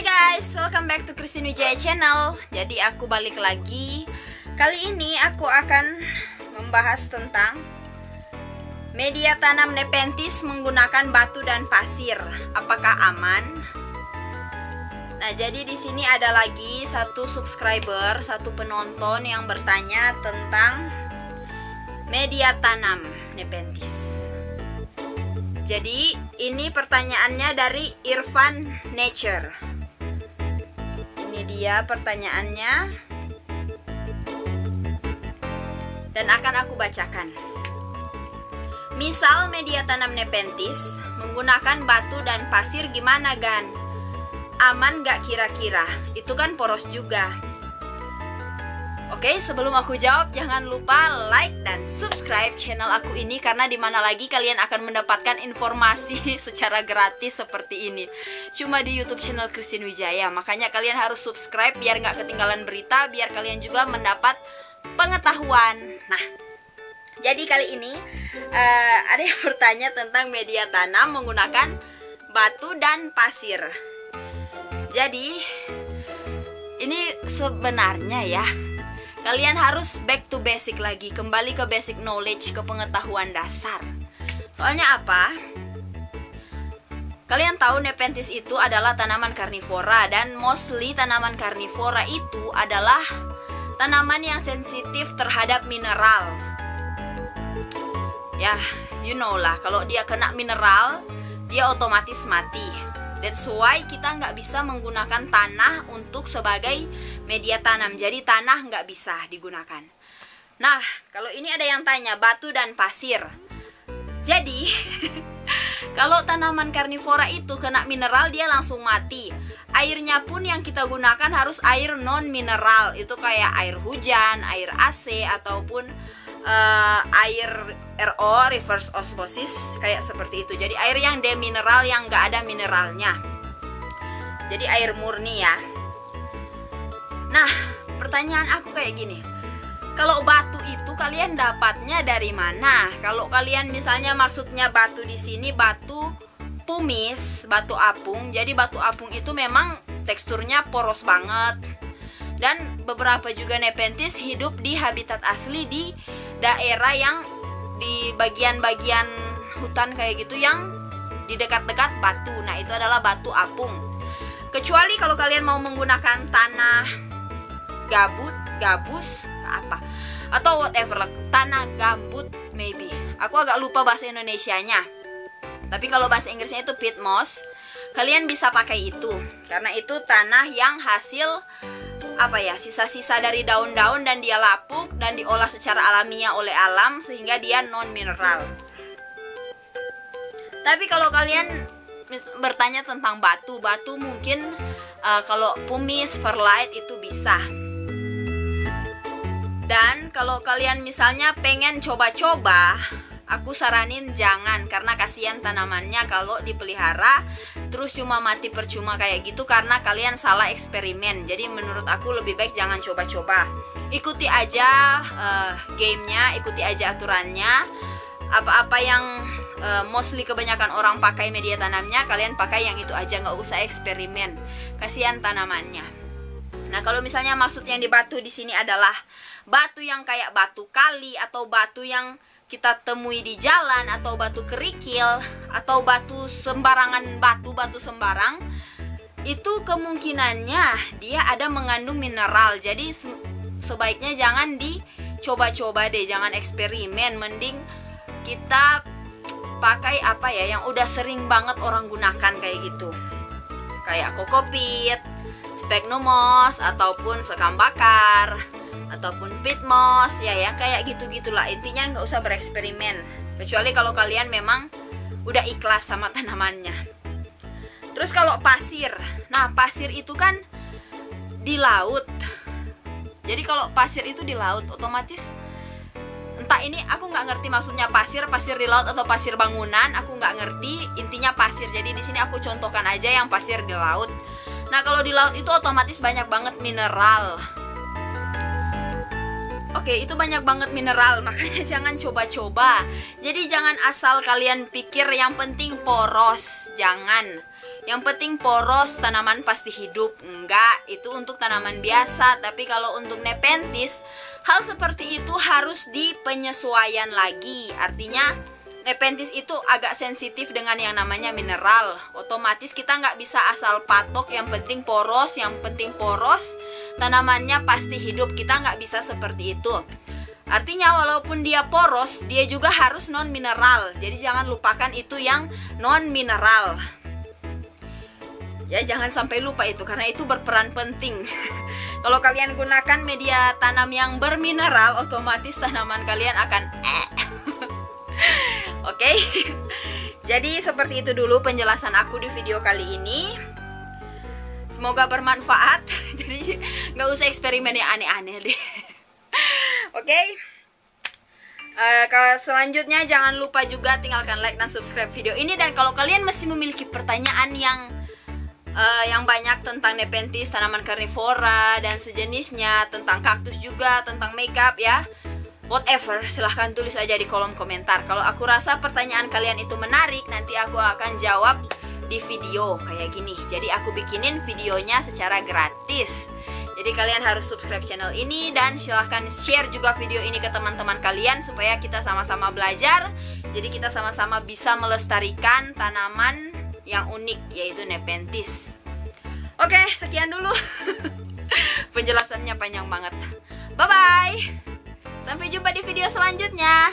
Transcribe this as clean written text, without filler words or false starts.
Hai guys, welcome back to Christine Wijaya Channel. Jadi aku balik lagi. Kali ini aku akan membahas tentang media tanam Nepenthes menggunakan batu dan pasir. Apakah aman? Nah, jadi di sini ada lagi satu subscriber, satu penonton yang bertanya tentang media tanam Nepenthes. Jadi ini pertanyaannya dari Irfan Nature. Ini dia pertanyaannya dan akan aku bacakan. Misal media tanam Nepenthes menggunakan batu dan pasir, gimana Gan? Aman gak kira-kira? Itu kan poros juga. Oke, sebelum aku jawab, jangan lupa like dan subscribe channel aku ini, karena dimana lagi kalian akan mendapatkan informasi secara gratis seperti ini cuma di YouTube channel Christine Wijaya. Makanya kalian harus subscribe biar nggak ketinggalan berita, biar kalian juga mendapat pengetahuan. Nah, jadi kali ini ada yang bertanya tentang media tanam menggunakan batu dan pasir. Jadi ini sebenarnya ya, kalian harus back to basic lagi, kembali ke basic knowledge, ke pengetahuan dasar. Soalnya apa? Kalian tahu Nepenthes itu adalah tanaman karnivora, dan mostly tanaman karnivora itu adalah tanaman yang sensitif terhadap mineral. Ya, you know lah, kalau dia kena mineral, dia otomatis mati. That's why kita nggak bisa menggunakan tanah untuk sebagai media tanam. Jadi tanah nggak bisa digunakan. Nah, kalau ini ada yang tanya batu dan pasir. Jadi kalau tanaman karnivora itu kena mineral, dia langsung mati. Airnya pun yang kita gunakan harus air non mineral. Itu kayak air hujan, air AC, ataupun air RO, reverse osmosis, kayak seperti itu. Jadi air yang demineral, yang nggak ada mineralnya. Jadi air murni ya. Nah, pertanyaan aku kayak gini, kalau batu itu kalian dapatnya dari mana? Kalau kalian misalnya maksudnya batu di sini batu pumis, batu apung. Jadi batu apung itu memang teksturnya poros banget. Dan beberapa juga Nepenthes hidup di habitat asli di daerah yang di bagian-bagian hutan kayak gitu, yang di dekat-dekat batu. Nah, itu adalah batu apung. Kecuali kalau kalian mau menggunakan tanah gabut, gabus, apa, atau whatever, tanah gambut maybe. Aku agak lupa bahasa Indonesianya. Tapi kalau bahasa Inggrisnya itu peat moss, kalian bisa pakai itu. Karena itu tanah yang hasil apa ya, sisa-sisa dari daun-daun, dan dia lapuk dan diolah secara alamiah oleh alam sehingga dia non mineral. Tapi kalau kalian bertanya tentang batu mungkin kalau pumice, perlite itu bisa. Dan kalau kalian misalnya pengen coba-coba, aku saranin jangan, karena kasihan tanamannya kalau dipelihara terus cuma mati percuma kayak gitu, karena kalian salah eksperimen. Jadi menurut aku lebih baik jangan coba-coba. Ikuti aja gamenya, ikuti aja aturannya. Apa-apa yang mostly kebanyakan orang pakai media tanamnya, kalian pakai yang itu aja, nggak usah eksperimen. Kasihan tanamannya. Nah, kalau misalnya maksud yang di batu di sini adalah batu yang kayak batu kali, atau batu yang kita temui di jalan, atau batu kerikil, atau batu sembarangan, batu sembarang, itu kemungkinannya dia ada mengandung mineral. Jadi sebaiknya jangan dicoba-coba deh, jangan eksperimen. Mending kita pakai apa ya, yang udah sering banget orang gunakan kayak gitu, kayak kokopit, sphagnum moss, ataupun sekam bakar, ataupun peat moss, ya yang kayak gitu-gitulah. Intinya nggak usah bereksperimen, kecuali kalau kalian memang udah ikhlas sama tanamannya. Terus kalau pasir, nah pasir itu kan di laut. Jadi kalau pasir itu di laut, otomatis entah ini aku nggak ngerti maksudnya pasir di laut atau pasir bangunan, aku nggak ngerti. Intinya pasir. Jadi di sini aku contohkan aja yang pasir di laut. Nah, kalau di laut itu otomatis banyak banget mineral. Oke, itu banyak banget mineral, makanya jangan coba-coba. Jadi jangan asal kalian pikir yang penting poros, jangan. yang penting poros, tanaman pasti hidup. Enggak, itu untuk tanaman biasa. Tapi kalau untuk Nepenthes, hal seperti itu harus dipenyesuaian lagi. Artinya Nepenthes itu agak sensitif dengan yang namanya mineral. Otomatis kita nggak bisa asal patok yang penting poros, tanamannya pasti hidup. Kita nggak bisa seperti itu. Artinya walaupun dia poros, dia juga harus non mineral. Jadi jangan lupakan itu yang non mineral. Ya jangan sampai lupa itu, karena itu berperan penting. Kalau kalian gunakan media tanam yang bermineral, otomatis tanaman kalian akan Oke. Jadi seperti itu dulu penjelasan aku di video kali ini. Semoga bermanfaat. Jadi nggak usah eksperimen yang aneh-aneh deh. Oke. Selanjutnya jangan lupa juga tinggalkan like dan subscribe video ini. Dan kalau kalian masih memiliki pertanyaan yang banyak tentang Nepenthes, tanaman karnivora dan sejenisnya, tentang kaktus juga, tentang makeup ya, whatever, silahkan tulis aja di kolom komentar. Kalau aku rasa pertanyaan kalian itu menarik, nanti aku akan jawab di video kayak gini. Jadi aku bikinin videonya secara gratis. Jadi kalian harus subscribe channel ini dan silahkan share juga video ini ke teman-teman kalian supaya kita sama-sama belajar. Jadi kita sama-sama bisa melestarikan tanaman yang unik, yaitu Nepenthes. Oke, sekian dulu. Penjelasannya panjang banget. Bye-bye. Sampai jumpa di video selanjutnya.